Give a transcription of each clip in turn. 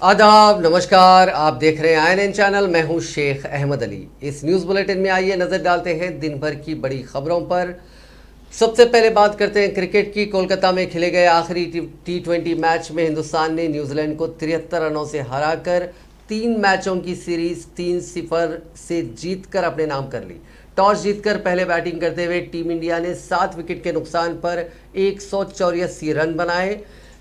आदाब, नमस्कार। आप देख रहे हैं INN चैनल। मैं हूं शेख अहमद अली। इस न्यूज़ बुलेटिन में आइए नज़र डालते हैं दिन भर की बड़ी खबरों पर। सबसे पहले बात करते हैं क्रिकेट की। कोलकाता में खेले गए आखिरी T20 मैच में हिंदुस्तान ने न्यूजीलैंड को 73 रनों से हराकर 3 मैचों की सीरीज 3-0 से जीतकर अपने नाम कर ली। टॉस जीतकर पहले बैटिंग करते हुए टीम इंडिया ने 7 विकेट के नुकसान पर 184 रन बनाए।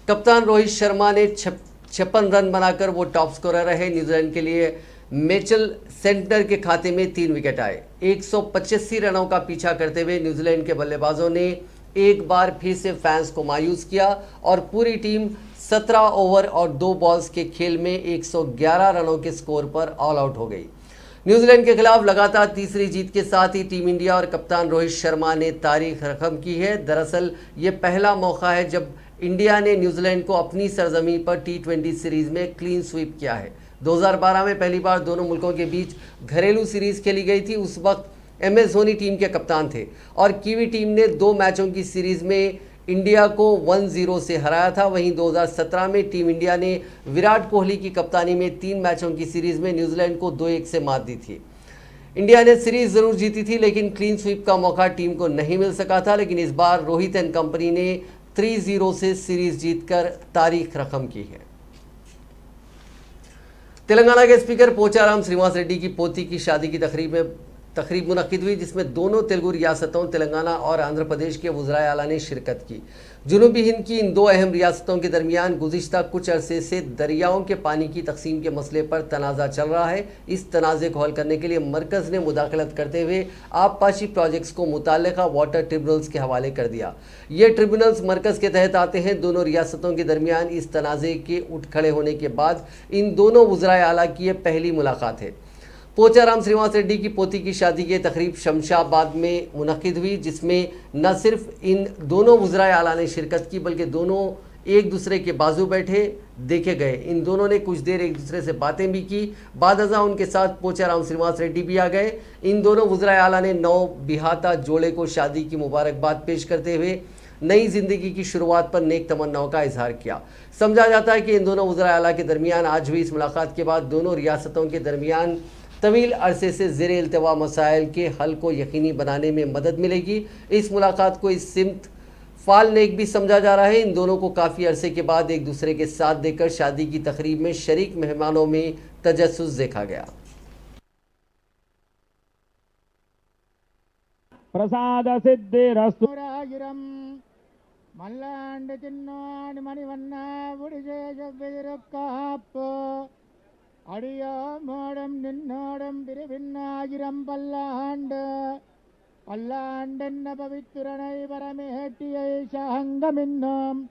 कप्तान रोहित शर्मा ने 56 रन बनाकर वो टॉप स्कोरर रहे। न्यूजीलैंड के लिए मिचेल सेंटनर के खाते में 3 विकेट आए। 185 रनों का पीछा करते हुए न्यूजीलैंड के बल्लेबाजों ने एक बार फिर से फैंस को मायूस किया और पूरी टीम 17 ओवर और 2 बॉल्स के खेल में 111 रनों के स्कोर पर ऑल आउट हो गई। न्यूजीलैंड के खिलाफ लगातार तीसरी जीत के साथ ही टीम इंडिया और कप्तान रोहित शर्मा ने तारीख रकम की है। दरअसल ये पहला मौका है जब इंडिया ने न्यूजीलैंड को अपनी सरजमीं पर T20 सीरीज में क्लीन स्वीप किया है। 2012 में पहली बार दोनों मुल्कों के बीच घरेलू सीरीज खेली गई थी। उस वक्त MS धोनी टीम के कप्तान थे और कीवी टीम ने 2 मैचों की सीरीज में इंडिया को 1-0 से हराया था। वहीं 2017 में टीम इंडिया ने विराट कोहली की कप्तानी में 3 मैचों की सीरीज में न्यूजीलैंड को 2-1 से मात दी थी। इंडिया ने सीरीज जरूर जीती थी लेकिन क्लीन स्वीप का मौका टीम को नहीं मिल सका था। लेकिन इस बार रोहित एंड कंपनी ने 3-0 से सीरीज जीतकर तारीख रकम की है। तेलंगाना के स्पीकर पोचाराम श्रीनिवास रेड्डी की पोती की शादी की तकरीब मुनक्किद हुई, जिसमें दोनों तेलुगु रियासतों तेलंगाना और आंध्र प्रदेश के वज़राए आला ने शिरकत की। जुनूबी हिंद की इन 2 अहम रियासतों के दरमियान गुज़िश्ता कुछ अरसे से दरियाओं के पानी की तकसीम के मसले पर तनाज़ा चल रहा है। इस तनाज़े को हल करने के लिए मरकज़ ने मुदाखलत करते हुए आबपाशी प्रोजेक्ट्स को मुतल्लिका वाटर ट्रिब्यूनल्स के हवाले कर दिया। ये ट्रिब्यूनल्स मरकज़ के तहत आते हैं। दोनों रियासतों के दरमियान इस तनाज़े के उठ खड़े होने के बाद इन दोनों वज़राए आला की यह पहली मुलाकात है। पोचाराम श्रीनिवास रेड्डी की पोती की शादी की तकरीब शमशाबाद में मुनक्किद हुई, जिसमें न सिर्फ इन दोनों वज़राए आला ने शिरकत की बल्कि दोनों एक दूसरे के बाजू बैठे देखे गए। इन दोनों ने कुछ देर एक दूसरे से बातें भी की। बाद अज़ां उनके साथ पोचाराम श्रीनिवास रेड्डी भी आ गए। इन दोनों वज़राए आला ने नौ बिहाता जोड़े को शादी की मुबारकबाद पेश करते हुए नई जिंदगी की शुरुआत पर नेक तमन्नाओं का इजहार किया। समझा जाता है कि इन दोनों वज़राए आला के दरमियान आज हुई इस मुलाकात के बाद दोनों रियासतों के दरमियान तवील अरसे से ज़ेर इल्तवा मसाइल के हल को यकीनी बनाने में मदद मिलेगी। इस मुलाकात को इस सिमत फाल नेक भी समझा जा रहा है। इन दोनों को काफ़ी अरसे के बाद एक दूसरे के साथ देकर शादी की तकरीब में शरीक मेहमानों में तजस्सुस देखा गया। प्रसाद सिद्धिरस्तु मल्लांड चिन्नाड मणिवन्ना अड़िया माडम निन्नाडम बिरबिन्नाजिरम पल्लांड पल्लांडन्न पवित्रनै परमेहट्टियै सहंगमिन्नम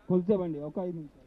खुलसे बंडी ओके 5 मिनट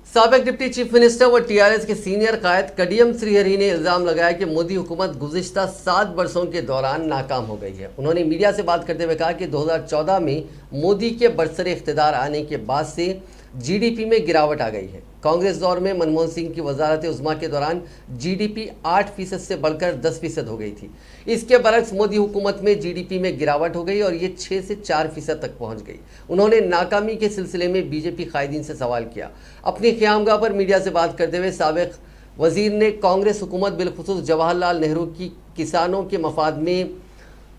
साबिक डिप्टी चीफ मिनिस्टर व TRS के सीनियर कायद कडियम श्रीहरि ने इल्ज़ाम लगाया कि मोदी हुकूमत गुज़िश्ता 7 वर्षों के दौरान नाकाम हो गई है। उन्होंने मीडिया से बात करते हुए कहा कि 2014 में मोदी के बरसरे इख्तिदार आने के बाद से GDP में गिरावट आ गई है। कांग्रेस दौर में मनमोहन सिंह की वजारत उज़्मा के दौरान GDP 8% से बढ़कर 10% हो गई थी। इसके बरक्स मोदी हुकूमत में GDP में गिरावट हो गई और ये 6 से 4% तक पहुंच गई। उन्होंने नाकामी के सिलसिले में बीजेपी कायदीन से सवाल किया। अपनी क़यामगाह पर मीडिया से बात करते हुए साबिक वजीर ने कांग्रेस हुकूमत बिलखुसूस जवाहरलाल नेहरू की किसानों के मफाद में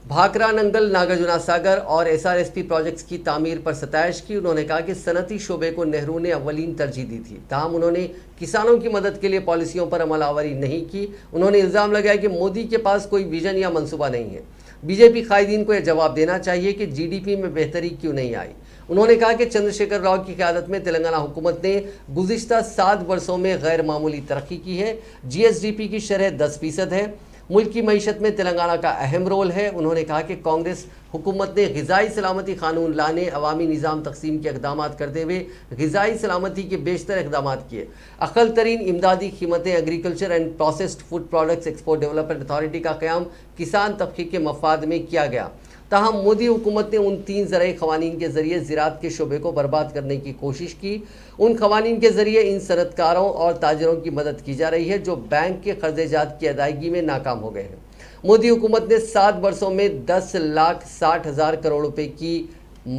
भाखरा नंगल नागार्जुना सागर और SRSP प्रोजेक्ट्स की तामीर पर सताइश की। उन्होंने कहा कि सनती शोबे को नेहरू ने अव्वलीन तरजीह दी थी, ताहम उन्होंने किसानों की मदद के लिए पॉलिसियों पर अमल आवरी नहीं की। उन्होंने इल्ज़ाम लगाया कि मोदी के पास कोई विजन या मंसूबा नहीं है। बीजेपी कायदीन को यह जवाब देना चाहिए कि GDP में बेहतरी क्यों नहीं आई। उन्होंने कहा कि चंद्रशेखर राव की क़यादत में तेलंगाना हुकूमत ने गुज़िश्ता 7 वर्षों में गैर मामूली तरक्की की है। जीएसडीपी की शरह 10% है। मुल्क की मईशत में तेलंगाना का अहम रोल है। उन्होंने कहा कि कांग्रेस हुकूमत ने ग़िज़ाई सलामती कानून लाने, अवामी निज़ाम तकसीम के इक़दाम करते हुए ग़िज़ाई सलामती के बेशतर इक़दाम किए। अक़ल तरीन इमदादी कीमतें, agriculture and processed food products export development authority का क़याम किसान तबके के मफाद में किया गया। ताहम मोदी हुकूमत ने उन 3 ज़राई क़वानीन के ज़रिए ज़राअत के शोबे को बर्बाद करने की कोशिश की। उन क़वानीन के ज़रिए इन सनतकारों और ताजरों की मदद की जा रही है जो बैंक के कर्ज़ेजात की अदायगी में नाकाम हो गए हैं। मोदी हुकूमत ने 7 वर्षों में 10,60,000 करोड़ रुपए की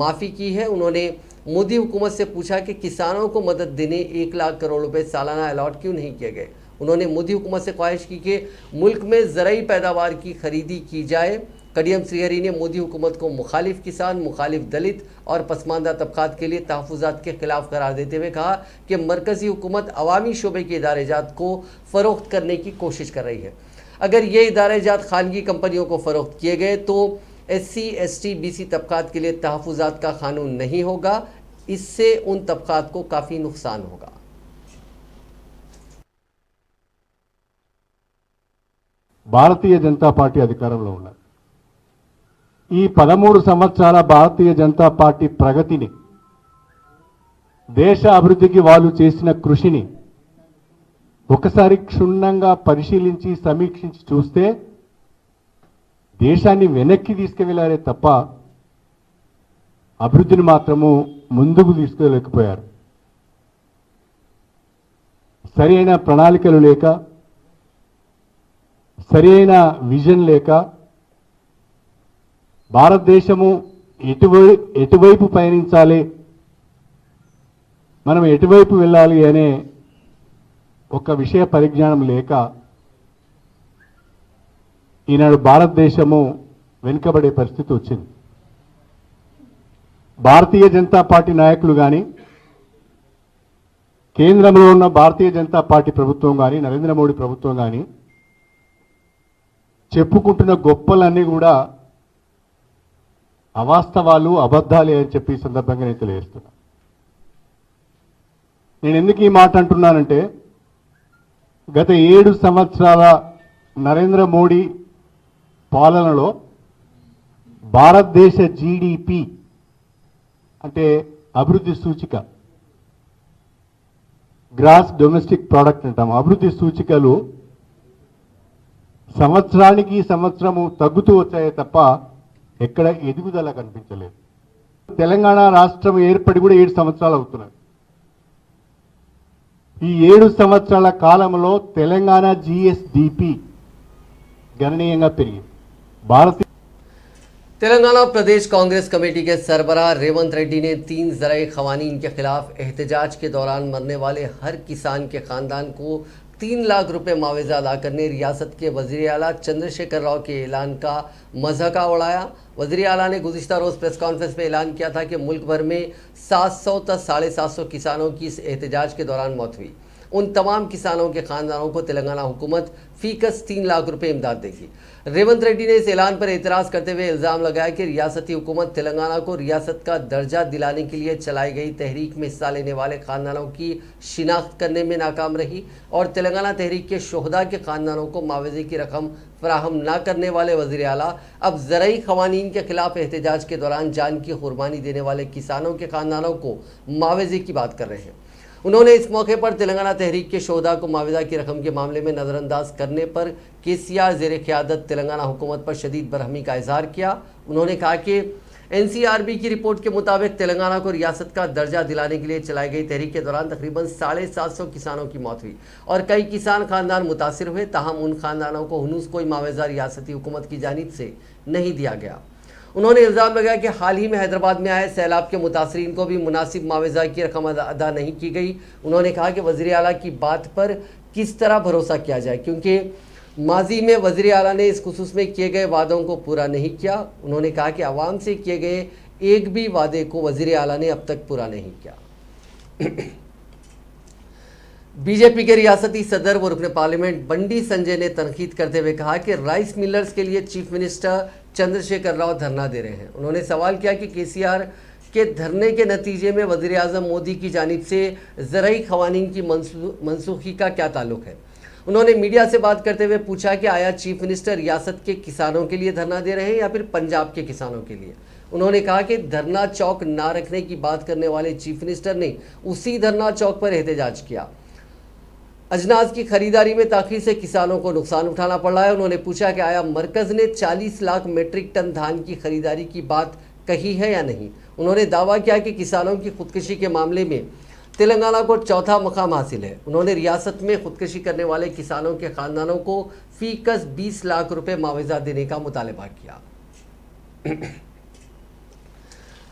माफ़ी की है। उन्होंने मोदी हुकूमत से पूछा कि किसानों को मदद देने 1 लाख करोड़ रुपए सालाना अलॉट क्यों नहीं किए गए। उन्होंने मोदी हुकूमत से ख्वाहिश की कि मुल्क में ज़राई पैदावार की खरीदी की जाए। कडियम श्रीहरी ने मोदी हुकूमत को मुखालिफ किसान, मुखालिफ दलित और पसमानदा तबकात के लिए तहफ़्फ़ुज़ात के ख़िलाफ़ करार देते हुए कहा कि मरकज़ी हुकूमत अवामी शोबे के इदारेजात को फ़रोख्त करने की कोशिश कर रही है। अगर ये इदारेजात खानगी कंपनियों को फ़रोख्त किए गए तो SC, ST, BC तबकात के लिए तहफ़्फ़ुज़ात का कानून नहीं होगा। इससे उन तबकात को काफ़ी नुकसान होगा। భారతీయ జనతా పార్టీ అధికారంలో ఉన్నారు. ఈ 13 సంవత్సరాల భారతీయ జనతా పార్టీ ప్రగతిని, దేశ అభివృద్ధికి వాళ్ళు చేసిన కృషిని ఒకసారి క్షుణ్ణంగా పరిశీలించి సమీక్షించి చూస్తే దేశాన్ని వెనక్కి తీసుకువెళ్లారే తప్ప అభివృద్ధిని మాత్రము ముందుకు తీసుకెళ్ళలేకపోయారు. సరైన ప్రణాళికలు లేక, సరైన విజన్ లేక భారతదేశము ఎటువైపు పయనించాలి, మనం ఎటువైపు వెళ్ళాలి అనే ఒక విషయ పరిజ్ఞానం లేక ఈనాడు భారతదేశము వెనుకబడే పరిస్థితి వచ్చింది. భారతీయ జనతా పార్టీ నాయకులు కానీ, కేంద్రంలో ఉన్న భారతీయ జనతా పార్టీ ప్రభుత్వం కానీ, నరేంద్ర మోడీ ప్రభుత్వం కానీ చెప్పుకుంటున్న గొప్పలన్నీ కూడా అవాస్తవాలు, అబద్ధాలే అని చెప్పి ఈ సందర్భంగా నేను తెలియజేస్తున్నా. నేను ఎందుకు ఈ మాట అంటున్నానంటే, గత 7 సంవత్సరాల నరేంద్ర మోడీ పాలనలో భారతదేశ GDP అంటే అభివృద్ధి సూచిక, గ్రాస్ డొమెస్టిక్ ప్రోడక్ట్ అంటాం, అభివృద్ధి సూచికలు సంవత్సరానికి సంవత్సరము తగ్గుతూ వచ్చాయే తప్ప ఎక్కడ ఎదుగుదల కనిపించలేదు. తెలంగాణ రాష్ట్రం ఏర్పడి కూడా 7 సంవత్సరాలు అవుతున్నాయి. ఈ 7 సంవత్సరాల కాలంలో తెలంగాణ GSDP గణనీయంగా పెరిగింది. तेलंगाना प्रदेश कांग्रेस कमेटी के सरबराह रेवंत रेड्डी ने 3 ज़राई क़वानीन के खिलाफ एहतजाज के दौरान मरने वाले हर किसान के ख़ानदान को 3 लाख रुपए मुआवजा अदा करने रियासत के वज़ीर आला चंद्रशेखर राव के ऐलान का मज़ाक़ा उड़ाया। वज़ीर आला ने गुज़िश्ता रोज़ प्रेस कॉन्फ्रेंस में ऐलान किया था कि मुल्क भर में 700 तक 750 किसानों की इस एहतजाज के दौरान मौत हुई। उन तमाम किसानों के ख़ानदानों को तेलंगाना हुकूमत फ़ीकस 3 लाख रुपए इमदाद देगी। रेवंत रेड्डी ने इस ऐलान पर एतराज़ करते हुए इल्ज़ाम लगाया कि रियासती हुकूमत तेलंगाना को रियासत का दर्जा दिलाने के लिए चलाई गई तहरीक में हिस्सा लेने वाले ख़ानदानों की शिनाख्त करने में नाकाम रही और तेलंगाना तहरीक के शोहदा के ख़ानदानों को मुआवजे की रकम फराहम न करने वाले वज़ीर आला अब ज़राई क़वानीन के खिलाफ एहतजाज के दौरान जान की कुर्बानी देने वाले किसानों के ख़ानदानों को मुआवजे की बात कर रहे हैं। उन्होंने इस मौके पर तेलंगाना तहरीक के शोहदा को मुआवजा की रकम के मामले में नज़रअंदाज करने पर KCR ज़ेर क़यादत तेलंगाना हुकूमत पर शदीद बरहमी का इज़हार किया। उन्होंने कहा कि NCRB की रिपोर्ट के मुताबिक तेलंगाना को रियासत का दर्जा दिलाने के लिए चलाई गई तहरीक के दौरान तकरीबन 750 किसानों की मौत हुई और कई किसान खानदान मुतासिर हुए। ताहम उन खानदानों को हुनूस कोई मुआवजा रियासती हुकूमत की जानिब से नहीं दिया गया। उन्होंने इल्ज़ाम लगाया कि हाल ही में हैदराबाद में आए सैलाब के मुतासरीन को भी मुनासिब मुआवजा की रकम अदा नहीं की गई। उन्होंने कहा कि वज़ीर आला की बात पर किस तरह भरोसा किया जाए, क्योंकि माजी में वज़ीर आला ने इस खुसूस में किए गए वादों को पूरा नहीं किया। उन्होंने कहा कि आवाम से किए गए एक भी वादे को वज़ीर आला ने अब तक पूरा नहीं किया। बीजेपी के रियासती सदर व रुकन पार्लियामेंट बंडी संजय ने तनकीद करते हुए कहा कि राइस मिलर्स के लिए चीफ मिनिस्टर चंद्रशेखर राव धरना दे रहे हैं। उन्होंने सवाल किया कि KCR के धरने के नतीजे में वज़ीर-ए-आज़म मोदी की जानिब से ज़रई क़वानीन की मनसूखी का क्या ताल्लुक है। उन्होंने मीडिया से बात करते हुए पूछा कि आया चीफ मिनिस्टर रियासत के किसानों के लिए धरना दे रहे हैं या फिर पंजाब के किसानों के लिए। उन्होंने कहा कि धरना चौक ना रखने की बात करने वाले चीफ मिनिस्टर ने उसी धरना चौक पर एहतजाज किया। अजनास की खरीदारी में ताख़ीर से किसानों को नुकसान उठाना पड़ रहा है। उन्होंने पूछा कि आया मरकज़ ने 40 लाख मीट्रिक टन धान की खरीदारी की बात कही है या नहीं। उन्होंने दावा किया कि किसानों की खुदकुशी के मामले में तेलंगाना को चौथा मकाम हासिल है। उन्होंने रियासत में खुदकुशी करने वाले किसानों के खानदानों को फीकस 20 लाख रुपए मुआवजा देने का मुतालबा किया।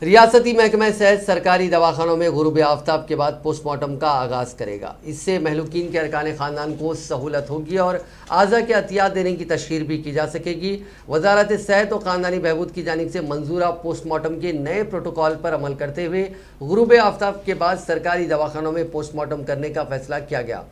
रियासती महकमा सेहत सरकारी दवाखानों में गुरूब आफ्ताब के बाद पोस्टमार्टम का आगाज़ करेगा। इससे महलूकीन के अरकान ख़ानदान को सहूलत होगी और आज़ा के अतियात देने की तशहीर भी की जा सकेगी। वजारत सेहत और ख़ानदानी बहबूद की जानिब से मंजूरा पोस्टमार्टम के नए प्रोटोकॉल पर अमल करते हुए गुरूब आफ्ताब के बाद सरकारी दवाखानों में पोस्टमार्टम करने का फैसला किया गया।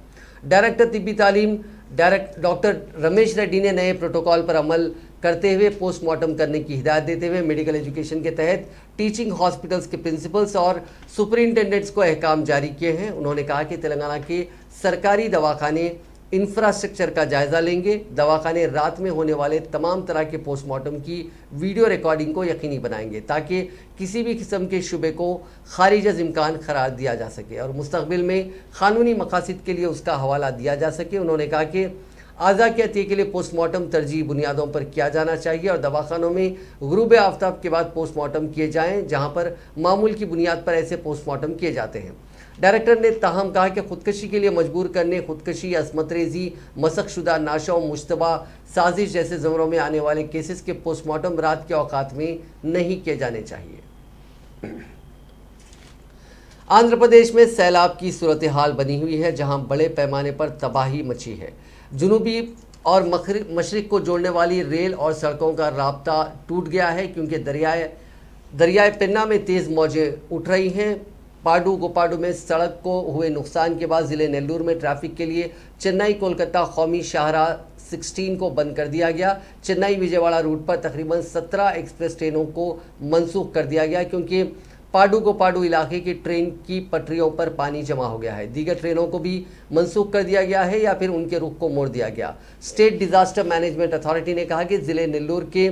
डायरेक्टर तिब्बी तालीम डॉक्टर रमेश रेड्डी ने नए प्रोटोकॉल पर अमल करते हुए पोस्टमार्टम करने की हिदायत देते हुए मेडिकल एजुकेशन के तहत टीचिंग हॉस्पिटल्स के प्रिंसिपल्स और सुपरिंटेंडेंट्स को अहकाम जारी किए हैं। उन्होंने कहा कि तेलंगाना के सरकारी दवाखाने इंफ्रास्ट्रक्चर का जायज़ा लेंगे। दवाखाने रात में होने वाले तमाम तरह के पोस्टमार्टम की वीडियो रिकॉर्डिंग को यकीनी बनाएंगे ताकि किसी भी किस्म के शुबे को खारिज अज़ इम्कान करार दिया जा सके और मुस्तक़बिल में क़ानूनी मकासद के लिए उसका हवाला दिया जा सके। उन्होंने कहा कि आज़ा के अतिये के लिए पोस्टमार्टम तरजीह बुनियादों पर किया जाना चाहिए और दवाखानों में गुरूब आफ्ताब के बाद पोस्टमार्टम किए जाएँ जहाँ पर मामूल की बुनियाद पर ऐसे पोस्टमार्टम किए जाते हैं। डायरेक्टर ने ताहम कहा कि खुदकशी के लिए मजबूर करने, खुदकशी, असमत रेजी, मशक़शुदा नाशा और मुश्तबा साजिश जैसे ज़मरों में आने वाले केसेस के पोस्टमार्टम रात के औकात में नहीं किए जाने चाहिए। आंध्र प्रदेश में सैलाब की सूरत हाल बनी हुई है जहां बड़े पैमाने पर तबाही मची है। जुनूबी और मशरिक को जोड़ने वाली रेल और सड़कों का राब्ता टूट गया है क्योंकि दरियाए पेन्ना में तेज़ मौजें उठ रही हैं। पाडू गोपाडू में सड़क को हुए नुकसान के बाद ज़िले नेल्लूर में ट्रैफिक के लिए चेन्नई कोलकाता कौमी शाहराह 16 को बंद कर दिया गया। चेन्नई विजयवाड़ा रूट पर तकरीबन 17 एक्सप्रेस ट्रेनों को मनसूख कर दिया गया क्योंकि पाडू गोपाडू इलाके की ट्रेन की पटरियों पर पानी जमा हो गया है। दीगर ट्रेनों को भी मनसूख कर दिया गया है या फिर उनके रुख को मोड़ दिया गया। स्टेट डिज़ास्टर मैनेजमेंट अथॉरिटी ने कहा कि ज़िले नेल्लूर के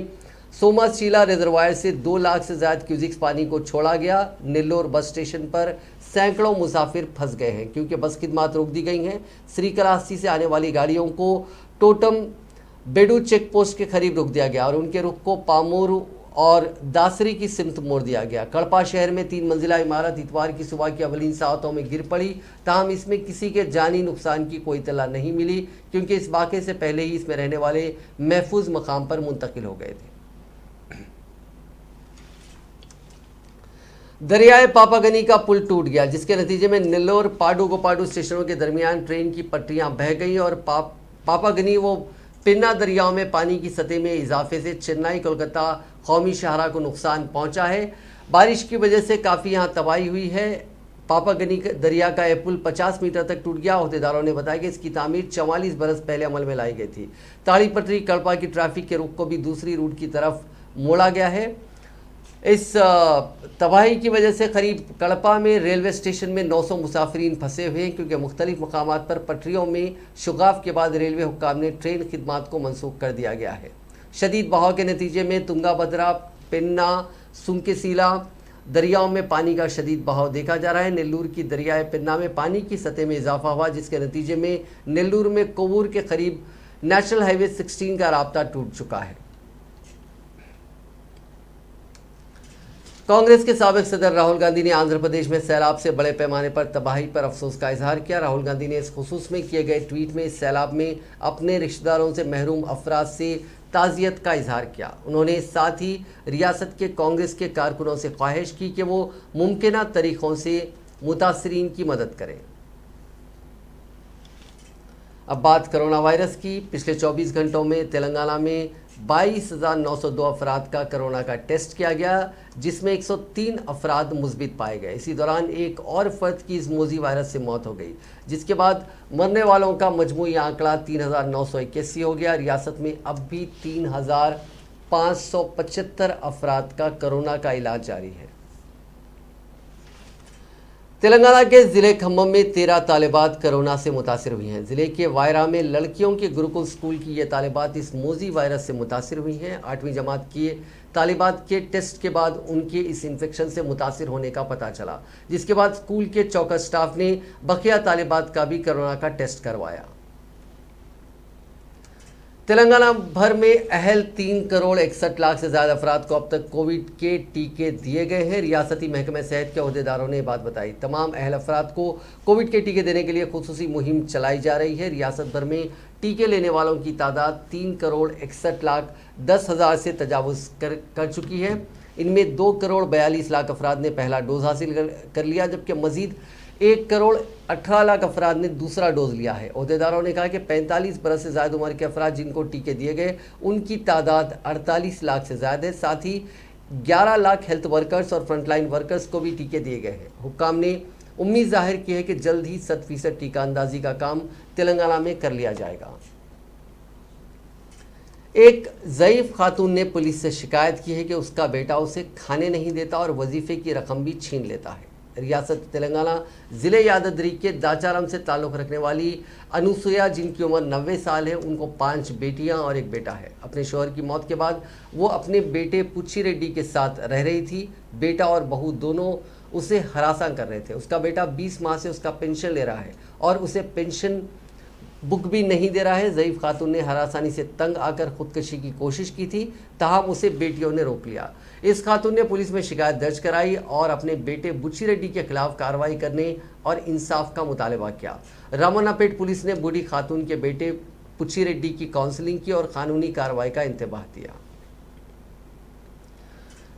सोमाशीला रिजर्वायर से 2 लाख से ज़्यादा क्यूजिक्स पानी को छोड़ा गया। नेल्लोर बस स्टेशन पर सैकड़ों मुसाफिर फंस गए हैं क्योंकि बस खिदमात रोक दी गई हैं। श्रीकालाहस्ती से आने वाली गाड़ियों को टोटम बेडू चेक पोस्ट के करीब रोक दिया गया और उनके रुख को पामोर और दासरी की सिमत मोड़ दिया गया। कड़पा शहर में 3 मंजिला इमारत इतवार की सुबह की अवलीन सातों में गिर पड़ी। ताहम इसमें किसी के जानी नुकसान की कोई इत्तला नहीं मिली क्योंकि इस वाक़े से पहले ही इसमें रहने वाले महफूज मकाम पर मुंतकिल हो गए थे। दरियाए पापागनी का पुल टूट गया जिसके नतीजे में नेल्लोर पाडू गोपाडू स्टेशनों के दरमियान ट्रेन की पटरियां बह गई और पापागनी व पिन्ना दरियाओं में पानी की सतह में इजाफे से चेन्नई कोलकाता कौमी शाहराह को नुकसान पहुंचा है। बारिश की वजह से काफ़ी यहां तबाही हुई है। पापागनी दरिया का यह पुल 50 मीटर तक टूट गया। अहदेदारों ने बताया कि इसकी तामीर 44 बरस पहले अमल में लाई गई थी। ताड़ी पटरी कड़पा की ट्रैफिक के रुख को भी दूसरी रूट की तरफ मोड़ा गया है। इस तबाही की वजह से करीब कड़पा में रेलवे स्टेशन में 900 मुसाफिरीन फंसे हुए हैं क्योंकि मुख्तलिफ मकामात पर पटरियों में शुगाफ के बाद रेलवे हुक्काम ने ट्रेन खिदमात को मनसूख कर दिया गया है। शदीद बहाव के नतीजे में तुंगाभद्रा, पेन्ना, सुंकेसीला दरियाओं में पानी का शदीद बहाव देखा जा रहा है। नेल्लूर की दरियाए पेन्ना में पानी की सतह में इजाफा हुआ जिसके नतीजे में नेल्लूर में कोवूर के करीब नेशनल हाईवे 16 का राब्ता टूट चुका है। कांग्रेस के साबिक सदर राहुल गांधी ने आंध्र प्रदेश में सैलाब से बड़े पैमाने पर तबाही पर अफसोस का इजहार किया। राहुल गांधी ने इस खुसूस में किए गए ट्वीट में इस सैलाब में अपने रिश्तेदारों से महरूम अफराद से ताज़ियत का इजहार किया। उन्होंने साथ ही रियासत के कांग्रेस के कारकुनों से ख्वाहिश की कि वो मुमकिन तरीक़ों से मुतासरीन की मदद करें। अब बात कोरोना वायरस की। पिछले 24 घंटों में तेलंगाना में 22,902 अफराद का कोरोना का टेस्ट किया गया जिसमें 103 अफराद मुस्बित पाए गए। इसी दौरान एक और फर्द की इस मोजी वायरस से मौत हो गई जिसके बाद मरने वालों का मजमूई आंकड़ा 3,981 हो गया। रियासत में अब भी 3,575 अफराद का कोरोना का इलाज जारी है। तेलंगाना के जिले खम्मम में 13 तालिबात कोरोना से मुतासिर हुई हैं। जिले के वायरा में लड़कियों के गुरुकुल स्कूल की ये तालिबात इस मोजी वायरस से मुतासिर हुई हैं। 8वीं जमात की तालिबात के टेस्ट के बाद उनके इस इन्फेक्शन से मुतासिर होने का पता चला, जिसके बाद स्कूल के चौकस स्टाफ ने बकिया तालिबात का भी कोरोना का टेस्ट करवाया। तेलंगाना भर में अहल 3 करोड़ 61 लाख से ज़्यादा अफराद को अब तक कोविड के टीके दिए गए हैं। रियासती महकमे सेहत के अहदेदारों ने बात बताई। तमाम अहल अफराद को कोविड के टीके देने के लिए खुसूसी मुहिम चलाई जा रही है। रियासत भर में टीके लेने वालों की तादाद 3 करोड़ 61 लाख 10 हज़ार से तजावुज़ कर चुकी है। इनमें 2 करोड़ 42 लाख अफराद ने पहला डोज हासिल कर लिया, जबकि मजीद 1 करोड़ 18 लाख अफराद ने दूसरा डोज लिया है। अहदेदारों ने कहा कि 45 बरस से ज़्यादा उम्र के अफराद जिनको टीके दिए गए उनकी तादाद 48 लाख से ज़्यादा है। साथ ही 11 लाख हेल्थ वर्कर्स और फ्रंटलाइन वर्कर्स को भी टीके दिए गए हैं। हुक्काम ने उम्मीद जाहिर की है कि जल्द ही 100% टीका अंदाजी का काम तेलंगाना में कर लिया जाएगा। एक ज़ईफ़ खातून ने पुलिस से शिकायत की है कि उसका बेटा उसे खाने नहीं देता और वजीफ़े की रकम भी छीन लेता है। रियासत तेलंगाना ज़िले यादद्री के दाचारम से ताल्लुक़ रखने वाली अनुसुया, जिनकी उम्र 90 साल है, उनको 5 बेटियां और एक बेटा है। अपने शौहर की मौत के बाद वो अपने बेटे पुच्ची रेड्डी के साथ रह रही थी। बेटा और बहू दोनों उसे हरासा कर रहे थे। उसका बेटा 20 माह से उसका पेंशन ले रहा है और उसे पेंशन बुक भी नहीं दे रहा है। ज़ईफ़ खातून ने हरासानी से तंग आकर खुदकशी की कोशिश की थी, ताहम उसे बेटियों ने रोक लिया। इस खातून ने पुलिस में शिकायत दर्ज कराई और अपने बेटे बुच्ची रेड्डी के खिलाफ कार्रवाई करने और इंसाफ का मुतालबा किया। रामन्नापेट पुलिस ने बूढ़ी खातून के बेटे पुच्ची रेड्डी की काउंसलिंग की और कानूनी कार्रवाई का इंतबाह दिया।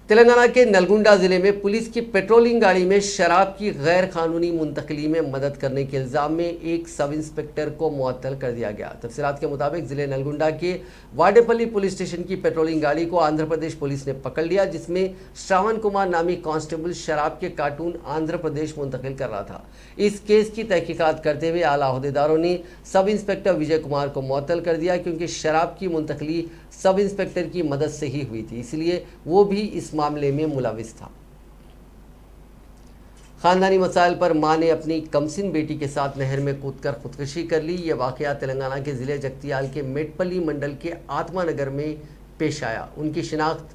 तेलंगाना के नलगुंडा ज़िले में पुलिस की पेट्रोलिंग गाड़ी में शराब की गैर कानूनी मुंतकली में मदद करने के इल्ज़ाम में एक सब इंस्पेक्टर को मुअत्तल कर दिया गया। तफसीलात के मुताबिक ज़िले नलगुंडा के वाडेपल्ली पुलिस स्टेशन की पेट्रोलिंग गाड़ी को आंध्र प्रदेश पुलिस ने पकड़ लिया, जिसमें श्रावण कुमार नामी कांस्टेबल शराब के कार्टून आंध्र प्रदेश मुंतकिल कर रहा था। इस केस की तहकीकात करते हुए आला अहदेदारों ने सब इंस्पेक्टर विजय कुमार को मुअत्तल कर दिया, क्योंकि शराब की मुंतकली सब इंस्पेक्टर की मदद से ही हुई थी, इसलिए वो भी इस मामले में मुलविस था। खानदानी मसाइल पर मां ने अपनी कमसिन बेटी के साथ नहर में कूदकर खुदकुशी कर ली। यह वाकया तेलंगाना के ज़िले जगतियाल के मेटपल्ली मंडल के आत्मानगर में पेश आया। उनकी शिनाख्त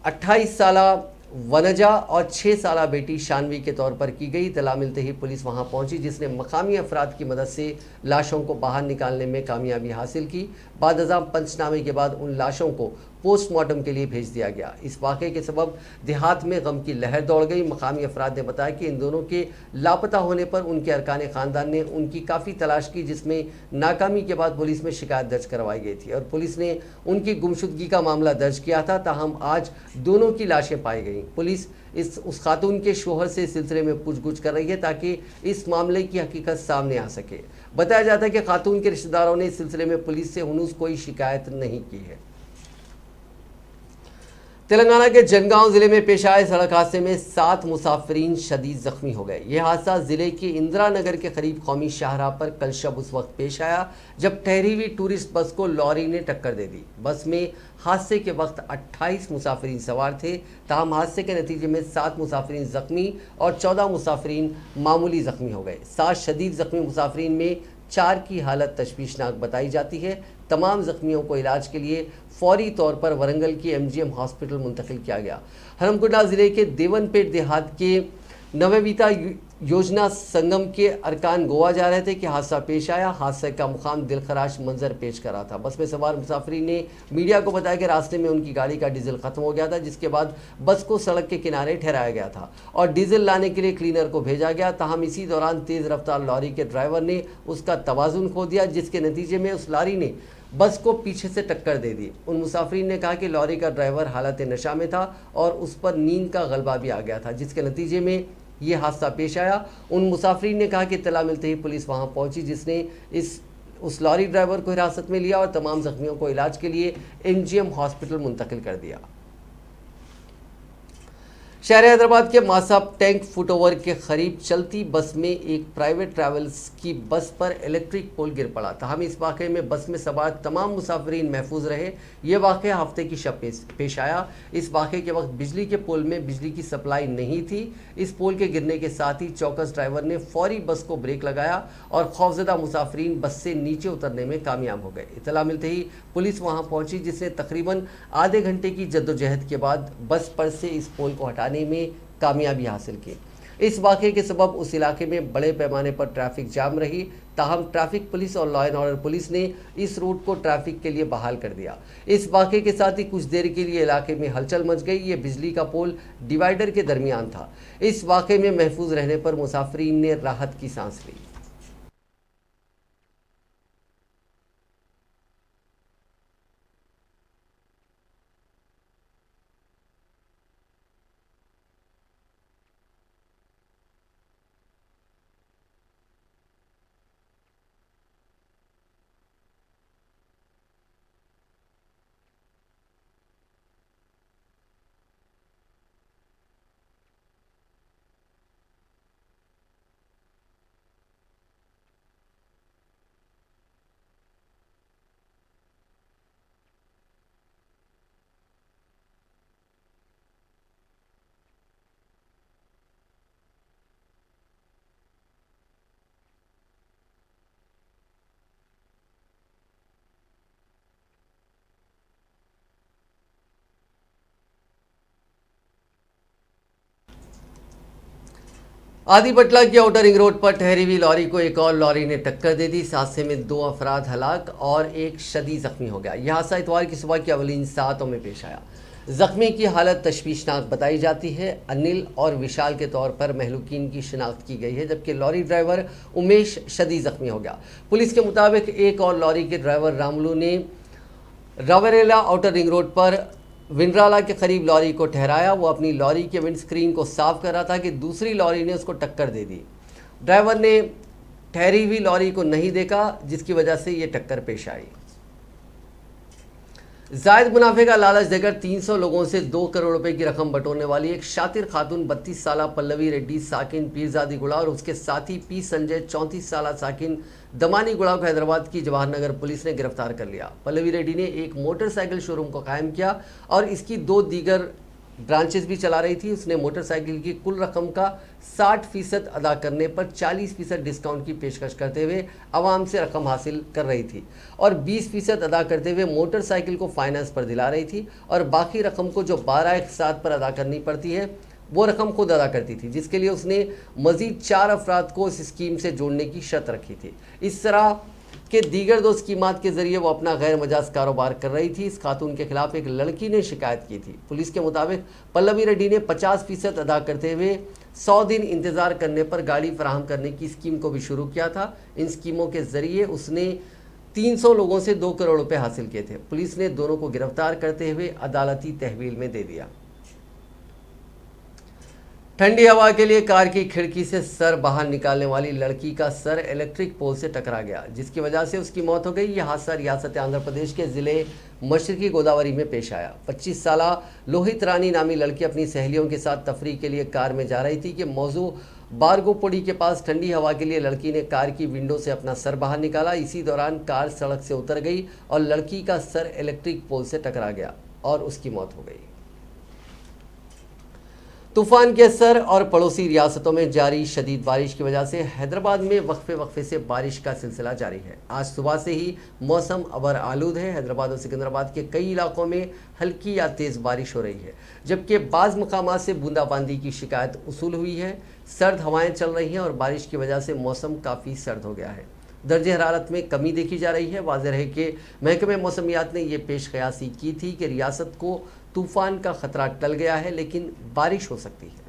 28 साला वनजा और 6 साला बेटी शानवी के तौर पर की गई। इत्तला मिलते ही पुलिस वहां पहुंची, जिसने मकामी अफराद की मदद से लाशों को बाहर निकालने में कामयाबी हासिल की। बादअज़ां पंचनामे के बाद उन लाशों को पोस्टमार्टम के लिए भेज दिया गया। इस वाक़े के सबब देहात में गम की लहर दौड़ गई। मकामी अफराद ने बताया कि इन दोनों के लापता होने पर उनके अरकान ख़ानदान ने उनकी काफ़ी तलाश की, जिसमें नाकामी के बाद पुलिस में शिकायत दर्ज करवाई गई थी और पुलिस ने उनकी गुमशुदगी का मामला दर्ज किया था। ताहम आज दोनों की लाशें पाई गई। पुलिस उस खातून के शोहर से इस सिलसिले में पूछगछ कर रही है ताकि इस मामले की हकीकत सामने आ सके। बताया जाता है कि खातून के रिश्तेदारों ने इस सिलसिले में पुलिस से हुनूस कोई शिकायत नहीं की है। तेलंगाना के जनगांव ज़िले में पेश आए सड़क हादसे में 7 मुसाफिरीन शदीद ज़ख्मी हो गए। यह हादसा ज़िले के इंदिरा नगर के करीब कौमी शाहराह पर कल शब उस वक्त पेश आया जब ठहरी हुई टूरिस्ट बस को लॉरी ने टक्कर दे दी। बस में हादसे के वक्त 28 मुसाफिरीन सवार थे। ताहम हादसे के नतीजे में 7 मुसाफिरीन ज़ख्मी और 14 मुसाफिरीन मामूली ज़ख्मी हो गए। 7 शदीद ज़ख्मी मुसाफिरीन में 4 की हालत तशवीशनाक बताई जाती है। तमाम ज़ख्मियों को इलाज के लिए फौरी तौर पर वरंगल की MGM हॉस्पिटल मुंतकिल किया गया। हरमकुंडा ज़िले के देवनपेट देहात के नवविता योजना संगम के अरकान गोवा जा रहे थे कि हादसा पेश आया। हादसे का मुकाम दिलखराश मंजर पेश कर रहा था। बस में सवार मुसाफिरीन ने मीडिया को बताया कि रास्ते में उनकी गाड़ी का डीजल खत्म हो गया था, जिसके बाद बस को सड़क के किनारे ठहराया गया था और डीजल लाने के लिए क्लीनर को भेजा गया। ताहम इसी दौरान तेज़ रफ्तार लॉरी के ड्राइवर ने उसका तवाज़ुन खो दिया, जिसके नतीजे में उस लॉरी ने बस को पीछे से टक्कर दे दी। उन मुसाफिरीन ने कहा कि लॉरी का ड्राइवर हालत नशा में था और उस पर नींद का गलबा भी आ गया था, जिसके नतीजे में ये हादसा पेश आया। उन मुसाफिरीन ने कहा कि इत्तला मिलते ही पुलिस वहां पहुंची, जिसने उस लॉरी ड्राइवर को हिरासत में लिया और तमाम जख्मियों को इलाज के लिए MGM हॉस्पिटल मुंतकिल कर दिया। शहर हैदराबाद के मासाब टैंक फुटओवर के करीब चलती बस में एक प्राइवेट ट्रैवल्स की बस पर इलेक्ट्रिक पोल गिर पड़ा। ताहम इस वाक़े में बस में सवार तमाम मुसाफिरीन महफूज रहे। ये वाक़या हफ्ते की शब पेश आया। इस वाक़े के वक्त बिजली के पोल में बिजली की सप्लाई नहीं थी। इस पोल के गिरने के साथ ही चौकस ड्राइवर ने फौरी बस को ब्रेक लगाया और खौफजदा मुसाफिरीन बस से नीचे उतरने में कामयाब हो गए। इतला मिलते ही पुलिस वहां पहुंची, जिसने तकरीबन आधे घंटे की जद्दोजहद के बाद बस पर से इस पोल को हटाने में कामयाबी हासिल की। इस वाक़े के सबब उस इलाके में बड़े पैमाने पर ट्रैफिक जाम रही। ताहम ट्रैफिक पुलिस और लॉ एंड ऑर्डर पुलिस ने इस रूट को ट्रैफिक के लिए बहाल कर दिया। इस वाक़े के साथ ही कुछ देर के लिए इलाके में हलचल मच गई। ये बिजली का पोल डिवाइडर के दरमियान था। इस वाक़े में महफूज रहने पर मुसाफिरीन ने राहत की सांस ली। आदि बटला की आउटर रिंग रोड पर ठहरी हुई लॉरी को एक और लॉरी ने टक्कर दे दी। इस हादसे में 2 अफराद हलाक और एक शदीद जख्मी हो गया। यह हादसा इतवार की सुबह की अवलिन सातों में पेश आया। जख्मी की हालत तशवीशनाक बताई जाती है। अनिल और विशाल के तौर पर महलूकीन की शिनाख्त की गई है, जबकि लॉरी ड्राइवर उमेश शदीद जख्मी हो गया। पुलिस के मुताबिक एक और लॉरी के ड्राइवर रामलू ने रावरेला आउटर रिंग रोड पर विंड्राला के करीब लॉरी को ठहराया। वो अपनी लॉरी के विंड स्क्रीन को साफ कर रहा था कि दूसरी लॉरी ने उसको टक्कर दे दी। ड्राइवर ने ठहरी हुई लॉरी को नहीं देखा, जिसकी वजह से ये टक्कर पेश आई। जायद मुनाफे का लालच देकर 300 लोगों से 2 करोड़ रुपए की रकम बटोरने वाली एक शातिर खातून 32 साला पल्लवी रेड्डी साकिन पीरजादी गुड़ा और उसके साथी पी संजय 34 साला साकिन दमानी गुड़ा को हैदराबाद की जवाहर नगर पुलिस ने गिरफ्तार कर लिया। पल्लवी रेड्डी ने एक मोटरसाइकिल शोरूम को कायम किया और इसकी 2 दीगर ब्रांचेस भी चला रही थी। उसने मोटरसाइकिल की कुल रकम का 60% अदा करने पर 40% डिस्काउंट की पेशकश करते हुए आवाम से रकम हासिल कर रही थी और 20% अदा करते हुए मोटरसाइकिल को फाइनेंस पर दिला रही थी और बाकी रकम को जो 12 एक साथ पर अदा करनी पड़ती है वो रकम खुद अदा करती थी, जिसके लिए उसने मजीद 4 अफराद को इस स्कीम से जोड़ने की शर्त रखी थी। इस तरह के दीगर 2 स्कीमात के जरिए वो अपना गैर मजाज कारोबार कर रही थी। इस खातून के खिलाफ एक लड़की ने शिकायत की थी। पुलिस के मुताबिक पल्लवी रेड्डी ने 50% अदा करते हुए 100 दिन इंतजार करने पर गाड़ी फराहम करने की स्कीम को भी शुरू किया था। इन स्कीमों के जरिए उसने 300 लोगों से 2 करोड़ रुपए हासिल किए थे। पुलिस ने दोनों को गिरफ्तार करते हुए अदालती तहवील में दे दिया। ठंडी हवा के लिए कार की खिड़की से सर बाहर निकालने वाली लड़की का सर इलेक्ट्रिक पोल से टकरा गया, जिसकी वजह से उसकी मौत हो गई। यह हादसा रियासत आंध्र प्रदेश के ज़िले मशरकी गोदावरी में पेश आया। 25 साला लोहित रानी नामी लड़की अपनी सहेलियों के साथ तफरीह के लिए कार में जा रही थी कि मौजू बारगोपुड़ी के पास ठंडी हवा के लिए लड़की ने कार की विंडो से अपना सर बाहर निकाला। इसी दौरान कार सड़क से उतर गई और लड़की का सर इलेक्ट्रिक पोल से टकरा गया और उसकी मौत हो गई। तूफान के असर और पड़ोसी रियासतों में जारी शदीद बारिश की वजह से हैदराबाद में वक्फे से बारिश का सिलसिला जारी है। आज सुबह से ही मौसम अबर आलूद है। हैदराबाद और सिकंदराबाद के कई इलाकों में हल्की या तेज़ बारिश हो रही है, जबकि बाज़ मकामात से बूंदाबांदी की शिकायत उसूल हुई है। सर्द हवाएं चल रही हैं और बारिश की वजह से मौसम काफ़ी सर्द हो गया है। दर्जे हरारत में कमी देखी जा रही है। वाज़ेह है कि महकमे मौसमियात ने यह पेश क़यासी की थी कि रियासत को तूफ़ान का ख़तरा टल गया है, लेकिन बारिश हो सकती है।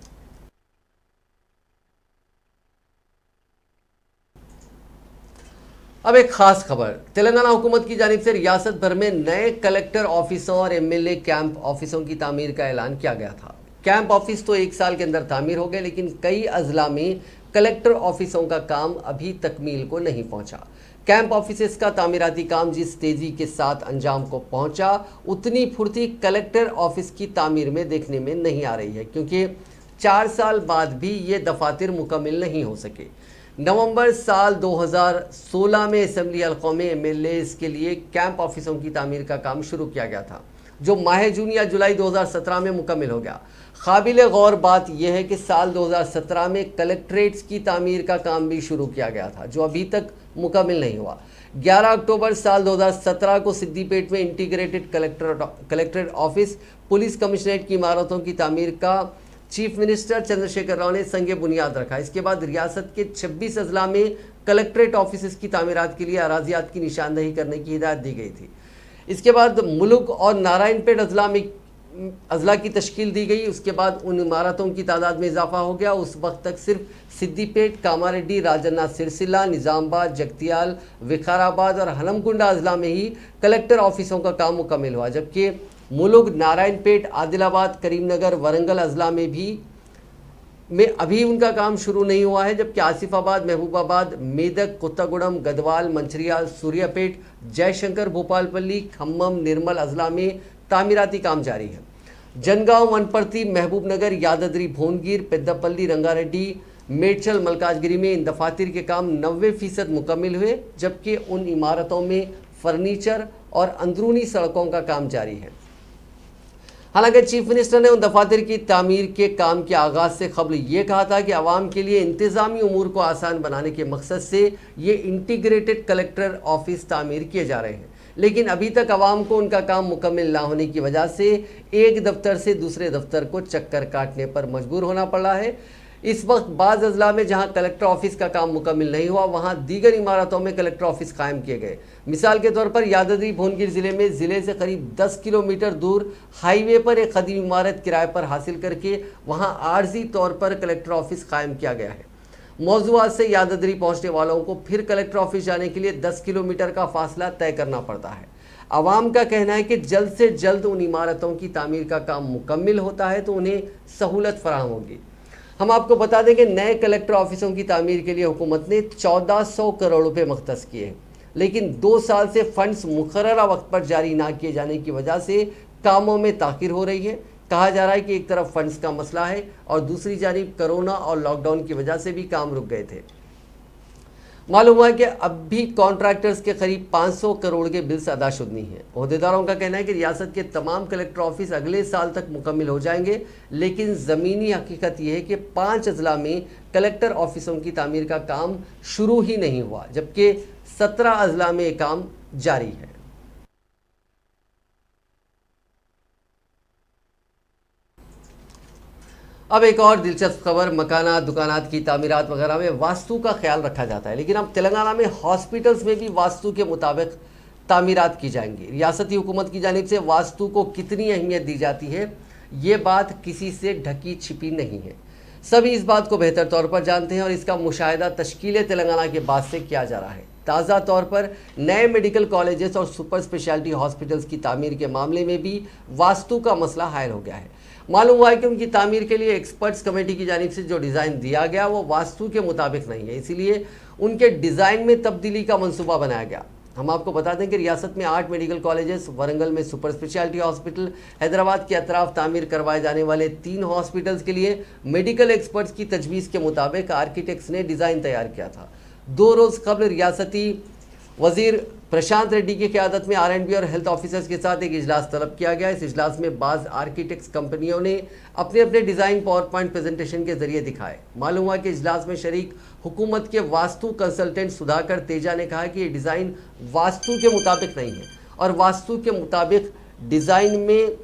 अब एक खास खबर, तेलंगाना हुकूमत की जानिब से रियासत भर में नए कलेक्टर ऑफिसों और एमएलए कैंप ऑफिसों की तामीर का ऐलान किया गया था। कैंप ऑफिस तो 1 साल के अंदर तामीर हो गए, लेकिन कई अजला में कलेक्टर ऑफिसों का काम अभी तकमील को नहीं पहुंचा। कैंप ऑफिसेस का तामीराती काम जिस तेजी के साथ अंजाम को पहुंचा, उतनी फुर्ती कलेक्टर ऑफिस की तामीर में देखने में नहीं आ रही है, क्योंकि 4 साल बाद भी ये दफातर मुकम्मल नहीं हो सके। नवंबर साल 2016 में असेंबली हल्कों में एमएलएस के लिए कैंप ऑफिसों की तामीर का काम शुरू किया गया था, जो माह जून या जुलाई 2017 में मुकम्मल हो गया। काबिल गौर बात यह है कि साल 2017 में कलेक्ट्रेट्स की तामीर का काम भी शुरू किया गया था, जो अभी तक मुकम्मल नहीं हुआ। 11 अक्टूबर साल 2017 को सिद्दीपेट में integrated collectorate office, police commissionerate की इमारतों की तामीर का चीफ मिनिस्टर चंद्रशेखर राव ने संग बुनियाद रखा। इसके बाद रियासत के 26 अजला में कलेक्ट्रेट ऑफिस की तामीरात के लिए अराजियात की निशानदही करने की हिदायत दी गई थी। इसके बाद मुलुक और नारायणपेट अजला की तश्कील दी गई। उसके बाद उन इमारतों की तादाद में इजाफा हो गया। उस वक्त तक सिर्फ सिद्दीपेट, कामारेड्डी, राजन्ना सिरसिला, निज़ामबाद, जगतियाल, विकाराबाद और हनमकुंडा अजला में ही कलेक्टर ऑफिसों का काम मुकम्मल हुआ, जबकि मुलुग, नारायणपेट, आदिलाबाद, करीमनगर, वरंगल अजला में अभी उनका काम शुरू नहीं हुआ है, जबकि आसिफाबाद, महबूबाबाद, मेदक, कुत्तागुड़म, गदवाल, मंचरियाल, सूर्यापेट, जयशंकर, भोपालपल्ली, खम्मम, निर्मल अजला में तामीराती काम जारी है। जनगांव, वनपर्ती, महबूबनगर, यादाद्री, भोनगिर, पेद्दापल्ली, रंगारेड्डी, मेडचल, मलकाजगिरी में इन दफातर के काम 90% मुकम्मल हुए, जबकि उन इमारतों में फर्नीचर और अंदरूनी सड़कों का काम जारी है। हालांकि चीफ मिनिस्टर ने उन दफातर की तामीर के काम के आगाज़ से कबल ये कहा था कि आवाम के लिए इंतज़ामी उमूर को आसान बनाने के मकसद से ये इंटीग्रेटेड कलेक्टर ऑफिस तामीर किए जा रहे हैं, लेकिन अभी तक आवाम को उनका काम मुकम्मल ना होने की वजह से एक दफ्तर से दूसरे दफ्तर को चक्कर काटने पर मजबूर होना पड़ रहा है। इस वक्त बाज़ अजला में जहां कलेक्टर ऑफिस का काम मुकम्मल नहीं हुआ, वहां दीगर इमारतों में कलेक्टर ऑफिस कायम किए गए। मिसाल के तौर पर यादाद्री भोनगिर ज़िले में ज़िले से करीब 10 किलोमीटर दूर हाईवे पर एक कदीम इमारत किराए पर हासिल करके वहां आर्जी तौर पर कलेक्टर ऑफिस कायम किया गया है। मौजूद से यादाद्री पहुँचने वालों को फिर कलेक्टर ऑफिस जाने के लिए 10 किलोमीटर का फासला तय करना पड़ता है। आवाम का कहना है कि जल्द से जल्द उन इमारतों की तामीर का काम मुकम्मल होता है तो उन्हें सहूलत फराहम होगी। हम आपको बता दें कि नए कलेक्टर ऑफिसों की तामीर के लिए हुकूमत ने 1400 करोड़ रुपए मख्तस किए हैं, लेकिन 2 साल से फंड्स मुकर्ररा वक्त पर जारी ना किए जाने की वजह से कामों में ताख़ीर हो रही है। कहा जा रहा है कि एक तरफ फंड्स का मसला है और दूसरी जानिब कोरोना और लॉकडाउन की वजह से भी काम रुक गए थे। मालूम हुआ है कि अब भी कॉन्ट्रैक्टर्स के करीब 500 करोड़ के बिल्स अदाशुद नहीं है। ओहदेदारों का कहना है कि रियासत के तमाम कलेक्टर ऑफिस अगले साल तक मुकम्मल हो जाएंगे, लेकिन ज़मीनी हकीकत यह है कि 5 अजला में कलेक्टर ऑफिसों की तामीर का काम शुरू ही नहीं हुआ, जबकि 17 अजला में काम जारी है। अब एक और दिलचस्प खबर, मकानात, दुकानात की तामीरात वगैरह में वास्तु का ख्याल रखा जाता है, लेकिन अब तेलंगाना में हॉस्पिटल्स में भी वास्तु के मुताबिक तामीरात की जाएंगी। रियासती हुकूमत की जानिब से वास्तु को कितनी अहमियत दी जाती है, ये बात किसी से ढकी छिपी नहीं है। सभी इस बात को बेहतर तौर पर जानते हैं और इसका मुशाहिदा तश्कील तेलंगाना के बाद से किया जा रहा है। ताज़ा तौर पर नए मेडिकल कॉलेजेस और सुपर स्पेशलिटी हॉस्पिटल्स की तामीर के मामले में भी वास्तु का मसला हायल हो गया है। मालूम हुआ है कि उनकी तामीर के लिए एक्सपर्ट्स कमेटी की जानिब से जो डिज़ाइन दिया गया वो वास्तु के मुताबिक नहीं है, इसीलिए उनके डिज़ाइन में तब्दीली का मंसूबा बनाया गया। हम आपको बता दें कि रियासत में 8 मेडिकल कॉलेजेस, वरंगल में सुपर स्पेशलिटी हॉस्पिटल, हैदराबाद के अतराफ तामीर करवाए जाने वाले 3 हॉस्पिटल्स के लिए मेडिकल एक्सपर्ट्स की तजवीज़ के मुताबिक आर्किटेक्ट्स ने डिज़ाइन तैयार किया था। 2 रोज़ कबल रियासती वज़ीर प्रशांत रेड्डी की क़यादत में R&B और हेल्थ ऑफिसर्स के साथ एक इजलास तलब किया गया। इस इजलास में बाज़ आर्किटेक्ट्स कंपनियों ने अपने अपने डिज़ाइन पावर पॉइंट प्रेजेंटेशन के जरिए दिखाए। मालूम हुआ कि इजलास में शरीक हुकूमत के वास्तु कंसल्टेंट सुधाकर तेजा ने कहा कि ये डिज़ाइन वास्तु के मुताबिक नहीं है और वास्तु के मुताबिक डिज़ाइन में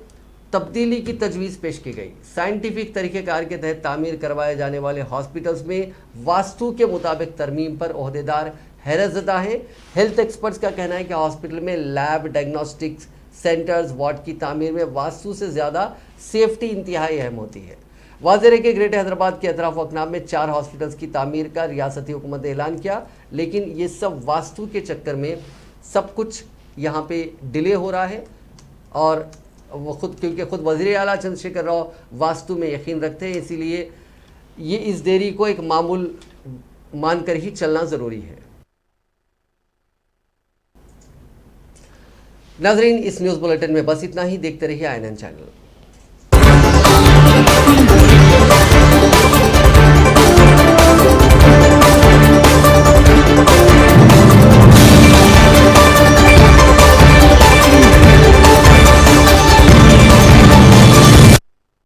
तब्दीली की तजवीज़ पेश की गई। साइंटिफिक तरीक़ेकार के तहत तामीर करवाए जाने वाले हॉस्पिटल्स में वास्तु के मुताबिक तरमीम पर ओहदेदार हैरतज़दा है। हेल्थ एक्सपर्ट्स का कहना है कि हॉस्पिटल में लैब, डायग्नोस्टिक्स सेंटर्स, वार्ड की तामीर में वास्तु से ज़्यादा सेफ्टी इंतहाई अहम होती है। वाज़ेह है कि ग्रेटर हैदराबाद के अतराफ अकनाम में 4 हॉस्पिटल्स की तामीर का रियासती हुकूमत ने ऐलान किया, लेकिन ये सब वास्तु के चक्कर में सब कुछ यहाँ पे डिले हो रहा है और वो क्योंकि खुद वज़ीर आला चंद्रशेखर राव वास्तु में यकीन रखते हैं, इसीलिए ये इस देरी को एक मामूल मानकर ही चलना ज़रूरी है। नाजरीन, इस न्यूज़ बुलेटिन में बस इतना ही। देखते रहिए INN चैनल।